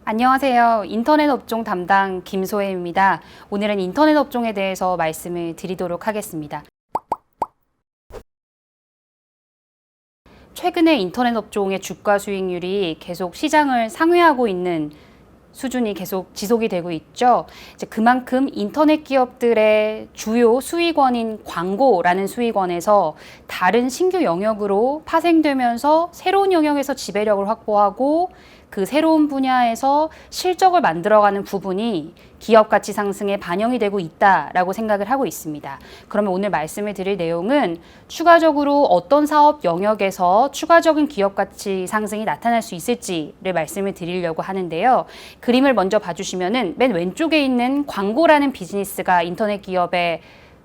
안녕하세요. 인터넷 업종 담당 김소혜입니다. 오늘은 인터넷 업종에 대해서 말씀을 드리도록 하겠습니다. 최근에 인터넷 업종의 주가 수익률이 계속 시장을 상회하고 있는 수준이 계속 지속이 되고 있죠. 이제 그만큼 인터넷 기업들의 주요 수익원인 광고라는 수익원에서 다른 신규 영역으로 파생되면서 새로운 영역에서 지배력을 확보하고 그 새로운 분야에서 실적을 만들어가는 부분이 기업 가치 상승에 반영이 되고 있다라고 생각을 하고 있습니다. 그러면 오늘 말씀을 드릴 내용은 추가적으로 어떤 사업 영역에서 추가적인 기업 가치 상승이 나타날 수 있을지를 말씀을 드리려고 하는데요. 그림을 먼저 봐주시면은 맨 왼쪽에 있는 광고라는 비즈니스가 인터넷 기업의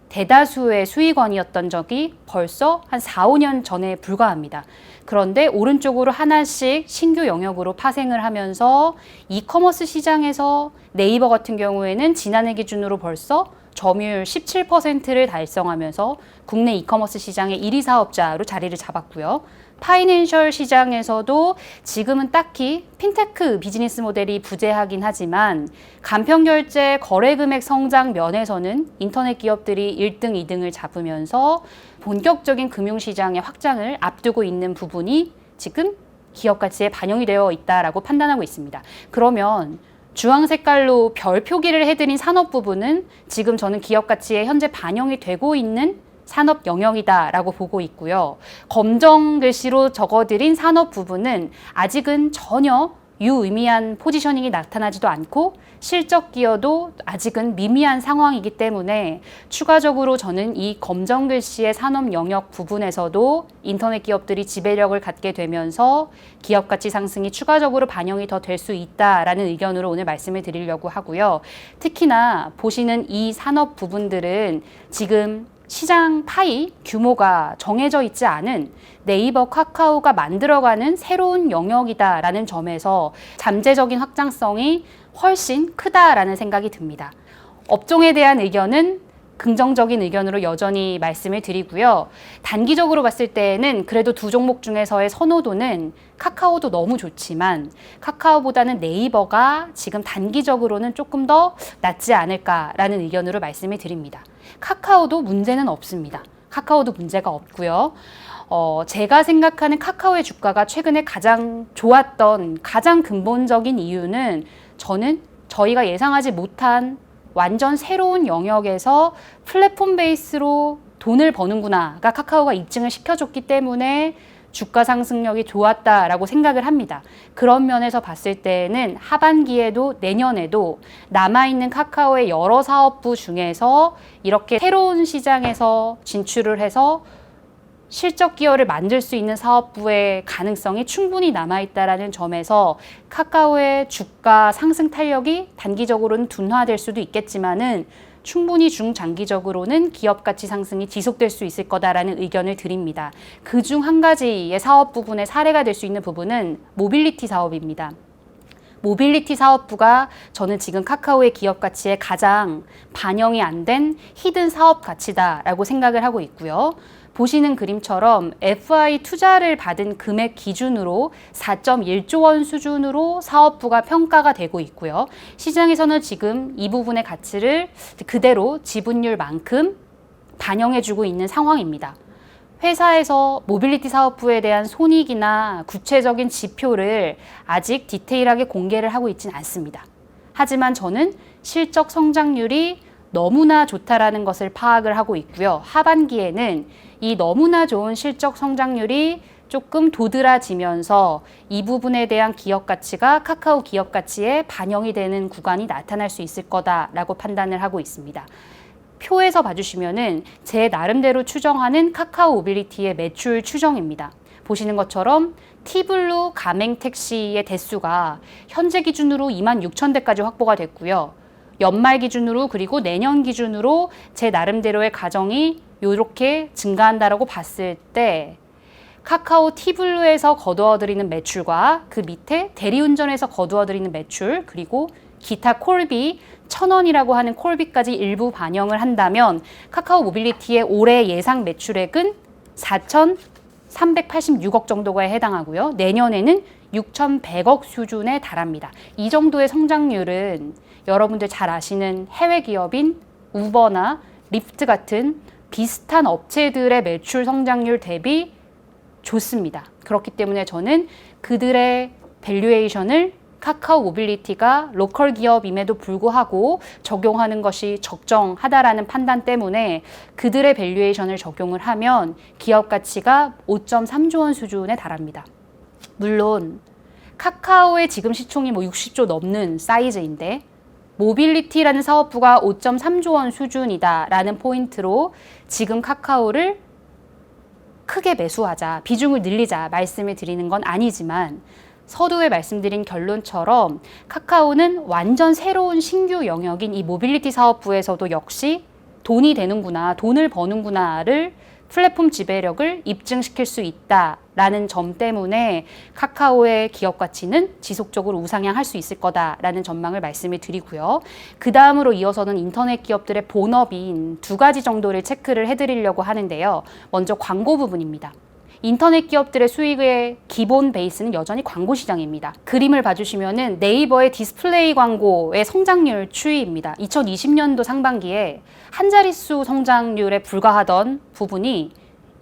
대다수의 수익원이었던 적이 벌써 한 4, 5년 전에 불과합니다. 그런데 오른쪽으로 하나씩 신규 영역으로 파생을 하면서 이커머스 시장에서 네이버 같은 경우에는 지난해 기준으로 벌써 점유율 17%를 달성하면서 국내 이커머스 시장의 1위 사업자로 자리를 잡았고요. 파이낸셜 시장에서도 지금은 딱히 핀테크 비즈니스 모델이 부재하긴 하지만 간편결제 거래금액 성장 면에서는 인터넷 기업들이 1등, 2등을 잡으면서 본격적인 금융시장의 확장을 앞두고 있는 부분이 지금 기업 가치에 반영이 되어 있다라고 판단하고 있습니다. 그러면 주황 색깔로 별 표기를 해드린 산업 부분은 지금 저는 기업 가치에 현재 반영이 되고 있는 산업 영역이다라고 보고 있고요. 검정 글씨로 적어드린 산업 부분은 아직은 전혀 유의미한 포지셔닝이 나타나지도 않고 실적 기여도 아직은 미미한 상황이기 때문에 추가적으로 저는 이 검정 글씨의 산업 영역 부분에서도 인터넷 기업들이 지배력을 갖게 되면서 기업 가치 상승이 추가적으로 반영이 더 될 수 있다라는 의견으로 오늘 말씀을 드리려고 하고요. 특히나 보시는 이 산업 부분들은 지금 시장 파이 규모가 정해져 있지 않은 네이버, 카카오가 만들어가는 새로운 영역이다라는 점에서 잠재적인 확장성이 훨씬 크다라는 생각이 듭니다. 업종에 대한 의견은 긍정적인 의견으로 여전히 말씀을 드리고요. 단기적으로 봤을 때에는 그래도 두 종목 중에서의 선호도는 카카오도 너무 좋지만 카카오보다는 네이버가 지금 단기적으로는 조금 더 낫지 않을까라는 의견으로 말씀을 드립니다. 카카오도 문제는 없습니다. 카카오도 문제가 없고요. 제가 생각하는 카카오의 주가가 최근에 가장 좋았던 가장 근본적인 이유는 저는 저희가 예상하지 못한 완전 새로운 영역에서 플랫폼 베이스로 돈을 버는구나가 카카오가 입증을 시켜줬기 때문에 주가 상승력이 좋았다라고 생각을 합니다. 그런 면에서 봤을 때는 하반기에도 내년에도 남아있는 카카오의 여러 사업부 중에서 이렇게 새로운 시장에서 진출을 해서 실적 기여를 만들 수 있는 사업부의 가능성이 충분히 남아있다는 점에서 카카오의 주가 상승 탄력이 단기적으로는 둔화될 수도 있겠지만은 충분히 중장기적으로는 기업 가치 상승이 지속될 수 있을 거다라는 의견을 드립니다. 그중 한 가지의 사업 부분의 사례가 될 수 있는 부분은 모빌리티 사업입니다. 모빌리티 사업부가 저는 지금 카카오의 기업 가치에 가장 반영이 안 된 히든 사업 가치다라고 생각을 하고 있고요. 보시는 그림처럼 FI 투자를 받은 금액 기준으로 4.1조 원 수준으로 사업부가 평가가 되고 있고요. 시장에서는 지금 이 부분의 가치를 그대로 지분율만큼 반영해주고 있는 상황입니다. 회사에서 모빌리티 사업부에 대한 손익이나 구체적인 지표를 아직 디테일하게 공개를 하고 있지는 않습니다. 하지만 저는 실적 성장률이 너무나 좋다라는 것을 파악을 하고 있고요. 하반기에는 이 너무나 좋은 실적 성장률이 조금 도드라지면서 이 부분에 대한 기업 가치가 카카오 기업 가치에 반영이 되는 구간이 나타날 수 있을 거다라고 판단을 하고 있습니다. 표에서 봐주시면은 제 나름대로 추정하는 카카오 모빌리티의 매출 추정입니다. 보시는 것처럼 티블루 가맹 택시의 대수가 현재 기준으로 26,000대까지 확보가 됐고요. 연말 기준으로 그리고 내년 기준으로 제 나름대로의 가정이 이렇게 증가한다라고 봤을 때 카카오 티블루에서 거두어들이는 매출과 그 밑에 대리운전에서 거두어들이는 매출 그리고 기타 콜비 1,000원이라고 하는 콜비까지 일부 반영을 한다면 카카오 모빌리티의 올해 예상 매출액은 4,386억 정도가 해당하고요. 내년에는 6,100억 수준에 달합니다. 이 정도의 성장률은 여러분들 잘 아시는 해외 기업인 우버나 리프트 같은 비슷한 업체들의 매출 성장률 대비 좋습니다. 그렇기 때문에 저는 그들의 밸류에이션을 카카오 모빌리티가 로컬 기업임에도 불구하고 적용하는 것이 적정하다라는 판단 때문에 그들의 밸류에이션을 적용을 하면 기업 가치가 5.3조 원 수준에 달합니다. 물론 카카오의 지금 시총이 60조 넘는 사이즈인데 모빌리티라는 사업부가 5.3조 원 수준이다라는 포인트로 지금 카카오를 크게 매수하자, 비중을 늘리자 말씀을 드리는 건 아니지만 서두에 말씀드린 결론처럼 카카오는 완전 새로운 신규 영역인 이 모빌리티 사업부에서도 역시 돈이 되는구나, 돈을 버는구나를 플랫폼 지배력을 입증시킬 수 있다라는 점 때문에 카카오의 기업 가치는 지속적으로 우상향할 수 있을 거다라는 전망을 말씀을 드리고요. 그 다음으로 이어서는 인터넷 기업들의 본업인 두 가지 정도를 체크를 해드리려고 하는데요. 먼저 광고 부분입니다. 인터넷 기업들의 수익의 기본 베이스는 여전히 광고 시장입니다. 그림을 봐주시면은 네이버의 디스플레이 광고의 성장률 추이입니다. 2020년도 상반기에 한 자릿수 성장률에 불과하던 부분이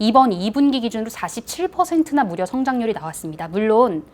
이번 2분기 기준으로 47%나 무려 성장률이 나왔습니다. 물론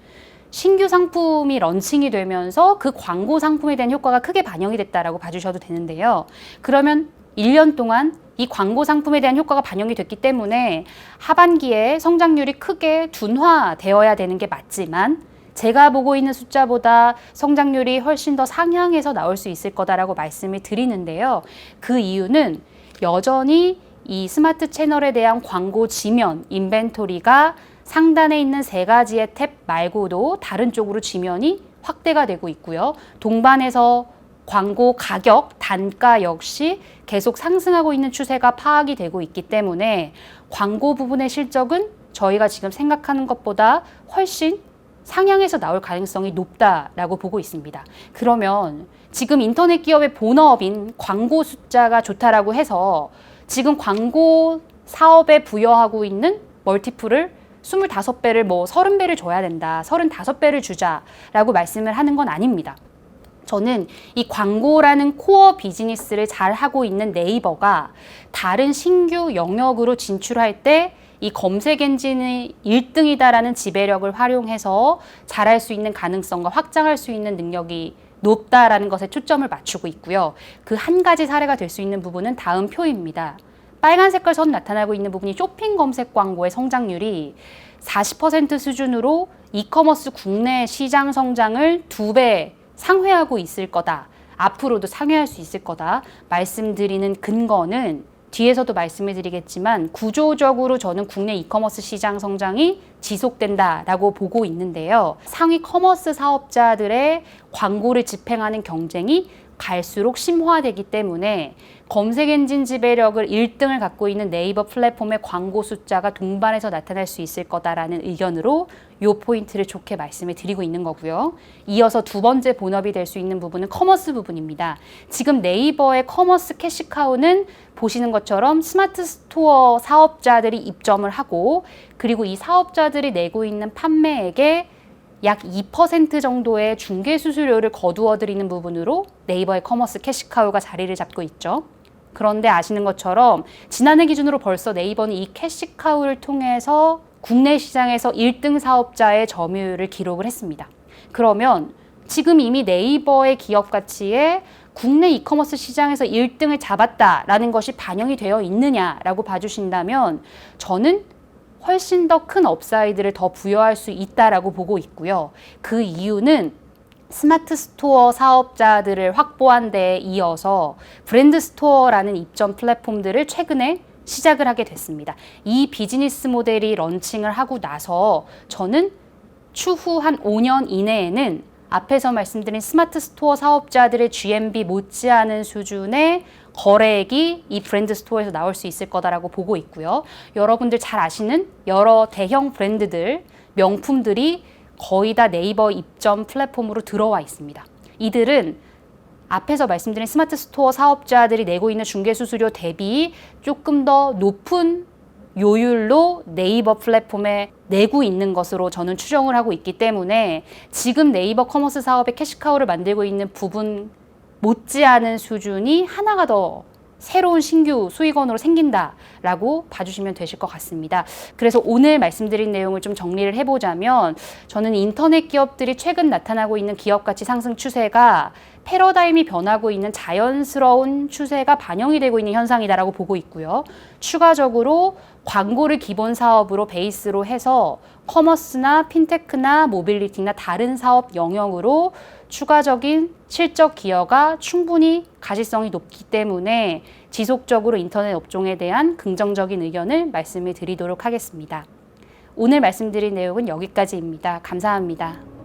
신규 상품이 런칭이 되면서 그 광고 상품에 대한 효과가 크게 반영이 됐다라고 봐주셔도 되는데요. 그러면 1년 동안 이 광고 상품에 대한 효과가 반영이 됐기 때문에 하반기에 성장률이 크게 둔화되어야 되는 게 맞지만 제가 보고 있는 숫자보다 성장률이 훨씬 더 상향해서 나올 수 있을 거다라고 말씀을 드리는데요. 그 이유는 여전히 이 스마트 채널에 대한 광고 지면, 인벤토리가 상단에 있는 세 가지의 탭 말고도 다른 쪽으로 지면이 확대가 되고 있고요. 동반해서 광고 가격, 단가 역시 계속 상승하고 있는 추세가 파악이 되고 있기 때문에 광고 부분의 실적은 저희가 지금 생각하는 것보다 훨씬 상향해서 나올 가능성이 높다라고 보고 있습니다. 그러면 지금 인터넷 기업의 본업인 광고 숫자가 좋다라고 해서 지금 광고 사업에 부여하고 있는 멀티플을 25배를 30배를 줘야 된다, 35배를 주자라고 말씀을 하는 건 아닙니다. 저는 이 광고라는 코어 비즈니스를 잘 하고 있는 네이버가 다른 신규 영역으로 진출할 때 이 검색 엔진이 1등이다라는 지배력을 활용해서 잘할 수 있는 가능성과 확장할 수 있는 능력이 높다라는 것에 초점을 맞추고 있고요. 그 한 가지 사례가 될 수 있는 부분은 다음 표입니다. 빨간 색깔 선 나타나고 있는 부분이 쇼핑 검색 광고의 성장률이 40% 수준으로 이커머스 국내 시장 성장을 2배 상회하고 있을 거다. 앞으로도 상회할 수 있을 거다. 말씀드리는 근거는 뒤에서도 말씀을 드리겠지만 구조적으로 저는 국내 이커머스 시장 성장이 지속된다라고 보고 있는데요. 상위 커머스 사업자들의 광고를 집행하는 경쟁이 갈수록 심화되기 때문에 검색 엔진 지배력을 1등을 갖고 있는 네이버 플랫폼의 광고 숫자가 동반해서 나타날 수 있을 거다라는 의견으로 이 포인트를 좋게 말씀을 드리고 있는 거고요. 이어서 두 번째 본업이 될 수 있는 부분은 커머스 부분입니다. 지금 네이버의 커머스 캐시카우는 보시는 것처럼 스마트 스토어 사업자들이 입점을 하고 그리고 이 사업자들이 내고 있는 판매액의 약 2% 정도의 중개 수수료를 거두어 드리는 부분으로 네이버의 커머스 캐시카우가 자리를 잡고 있죠. 그런데 아시는 것처럼 지난해 기준으로 벌써 네이버는 이 캐시카우를 통해서 국내 시장에서 1등 사업자의 점유율을 기록을 했습니다. 그러면 지금 이미 네이버의 기업 가치에 국내 이커머스 시장에서 1등을 잡았다라는 것이 반영이 되어 있느냐라고 봐주신다면 저는 훨씬 더 큰 업사이드를 더 부여할 수 있다라고 보고 있고요. 그 이유는 스마트 스토어 사업자들을 확보한 데에 이어서 브랜드 스토어라는 입점 플랫폼들을 최근에 시작을 하게 됐습니다. 이 비즈니스 모델이 런칭을 하고 나서 저는 추후 한 5년 이내에는 앞에서 말씀드린 스마트 스토어 사업자들의 GMV 못지않은 수준의 거래액이 이 브랜드 스토어에서 나올 수 있을 거다라고 보고 있고요. 여러분들 잘 아시는 여러 대형 브랜드들, 명품들이 거의 다 네이버 입점 플랫폼으로 들어와 있습니다. 이들은 앞에서 말씀드린 스마트 스토어 사업자들이 내고 있는 중개 수수료 대비 조금 더 높은 요율로 네이버 플랫폼에 내고 있는 것으로 저는 추정을 하고 있기 때문에 지금 네이버 커머스 사업의 캐시카우를 만들고 있는 부분 못지않은 수준이 하나가 더 새로운 신규 수익원으로 생긴다라고 봐주시면 되실 것 같습니다. 그래서 오늘 말씀드린 내용을 좀 정리를 해보자면 저는 인터넷 기업들이 최근 나타나고 있는 기업 가치 상승 추세가 패러다임이 변하고 있는 자연스러운 추세가 반영이 되고 있는 현상이다라고 보고 있고요. 추가적으로 광고를 기본 사업으로 베이스로 해서 커머스나 핀테크나 모빌리티나 다른 사업 영역으로 추가적인 실적 기여가 충분히 가시성이 높기 때문에 지속적으로 인터넷 업종에 대한 긍정적인 의견을 말씀을 드리도록 하겠습니다. 오늘 말씀드린 내용은 여기까지입니다. 감사합니다.